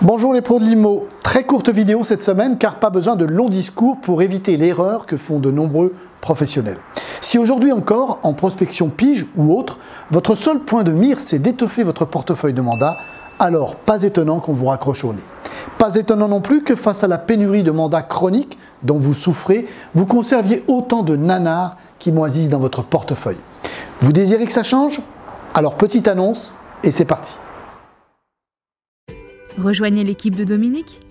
Bonjour les pros de l'IMO, très courte vidéo cette semaine car pas besoin de longs discours pour éviter l'erreur que font de nombreux professionnels. Si aujourd'hui encore, en prospection pige ou autre, votre seul point de mire c'est d'étoffer votre portefeuille de mandats, alors pas étonnant qu'on vous raccroche au nez. Pas étonnant non plus que face à la pénurie de mandats chroniques dont vous souffrez, vous conserviez autant de nanars qui moisissent dans votre portefeuille. Vous désirez que ça change? Alors petite annonce et c'est parti. Rejoignez l'équipe de Dominique.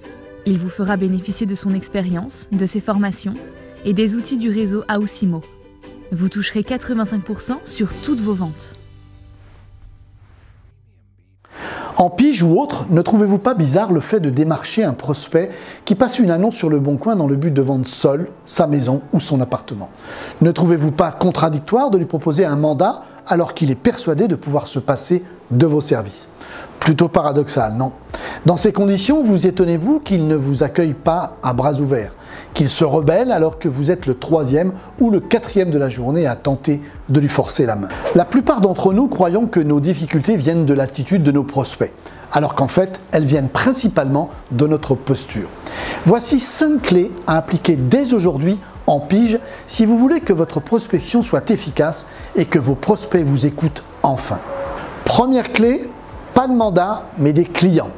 Il vous fera bénéficier de son expérience, de ses formations et des outils du réseau Ausimo. Vous toucherez 85% sur toutes vos ventes. En pige ou autre, ne trouvez-vous pas bizarre le fait de démarcher un prospect qui passe une annonce sur le bon coin dans le but de vendre seul sa maison ou son appartement? Ne trouvez-vous pas contradictoire de lui proposer un mandat alors qu'il est persuadé de pouvoir se passer de vos services? Plutôt paradoxal, non? Dans ces conditions, vous étonnez-vous qu'il ne vous accueille pas à bras ouverts, qu'il se rebelle alors que vous êtes le troisième ou le quatrième de la journée à tenter de lui forcer la main. La plupart d'entre nous croyons que nos difficultés viennent de l'attitude de nos prospects, alors qu'en fait, elles viennent principalement de notre posture. Voici 5 clés à appliquer dès aujourd'hui en pige si vous voulez que votre prospection soit efficace et que vos prospects vous écoutent enfin. Première clé, pas de mandat, mais des clients.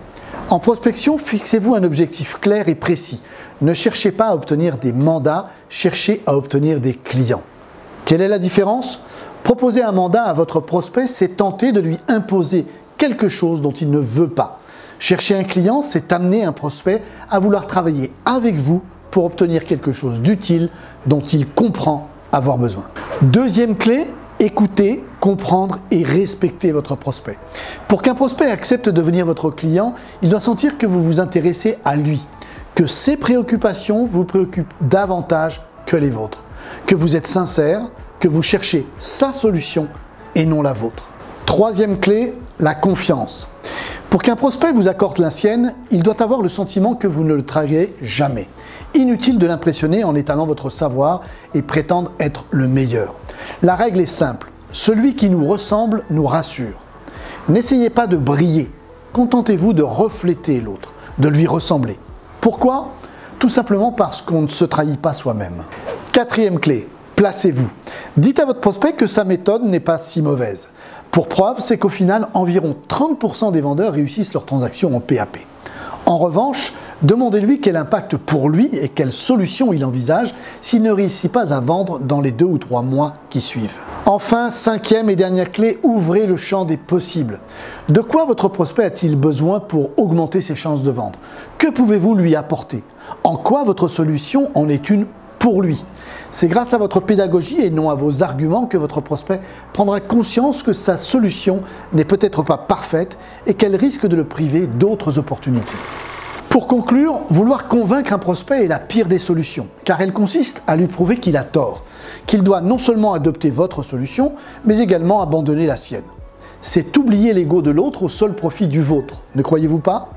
En prospection, fixez-vous un objectif clair et précis. Ne cherchez pas à obtenir des mandats, cherchez à obtenir des clients. Quelle est la différence? Proposer un mandat à votre prospect, c'est tenter de lui imposer quelque chose dont il ne veut pas. Chercher un client, c'est amener un prospect à vouloir travailler avec vous pour obtenir quelque chose d'utile dont il comprend avoir besoin. Deuxième clé, écoutez, comprendre et respecter votre prospect. Pour qu'un prospect accepte de devenir votre client, il doit sentir que vous vous intéressez à lui, que ses préoccupations vous préoccupent davantage que les vôtres, que vous êtes sincère, que vous cherchez sa solution et non la vôtre. Troisième clé, la confiance. Pour qu'un prospect vous accorde la sienne, il doit avoir le sentiment que vous ne le trahirez jamais. Inutile de l'impressionner en étalant votre savoir et prétendre être le meilleur. La règle est simple, celui qui nous ressemble nous rassure. N'essayez pas de briller, contentez-vous de refléter l'autre, de lui ressembler. Pourquoi? Tout simplement parce qu'on ne se trahit pas soi-même. Quatrième clé, placez-vous. Dites à votre prospect que sa méthode n'est pas si mauvaise. Pour preuve, c'est qu'au final, environ 30% des vendeurs réussissent leurs transactions en PAP. En revanche, demandez-lui quel impact pour lui et quelle solution il envisage s'il ne réussit pas à vendre dans les 2 ou 3 mois qui suivent. Enfin, cinquième et dernière clé, ouvrez le champ des possibles. De quoi votre prospect a-t-il besoin pour augmenter ses chances de vendre? Que pouvez-vous lui apporter? En quoi votre solution en est une pour lui? C'est grâce à votre pédagogie et non à vos arguments que votre prospect prendra conscience que sa solution n'est peut-être pas parfaite et qu'elle risque de le priver d'autres opportunités. Pour conclure, vouloir convaincre un prospect est la pire des solutions, car elle consiste à lui prouver qu'il a tort, qu'il doit non seulement adopter votre solution, mais également abandonner la sienne. C'est oublier l'ego de l'autre au seul profit du vôtre, ne croyez-vous pas?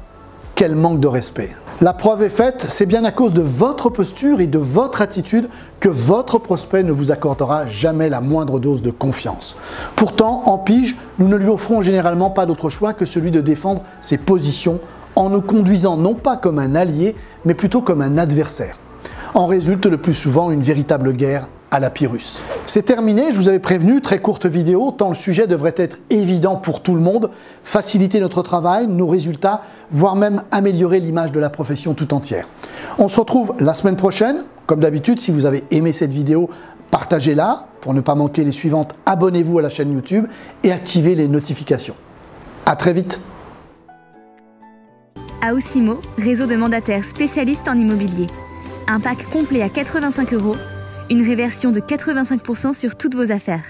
Quel manque de respect! La preuve est faite, c'est bien à cause de votre posture et de votre attitude que votre prospect ne vous accordera jamais la moindre dose de confiance. Pourtant, en pige, nous ne lui offrons généralement pas d'autre choix que celui de défendre ses positions en nous conduisant non pas comme un allié, mais plutôt comme un adversaire. En résulte le plus souvent une véritable guerre à la Pyrrhus. C'est terminé, je vous avais prévenu, très courte vidéo, tant le sujet devrait être évident pour tout le monde, faciliter notre travail, nos résultats, voire même améliorer l'image de la profession tout entière. On se retrouve la semaine prochaine, comme d'habitude, si vous avez aimé cette vidéo, partagez-la. Pour ne pas manquer les suivantes, abonnez-vous à la chaîne YouTube et activez les notifications. À très vite. Ausimo, réseau de mandataires spécialistes en immobilier. Un pack complet à 85 €, une réversion de 85% sur toutes vos affaires.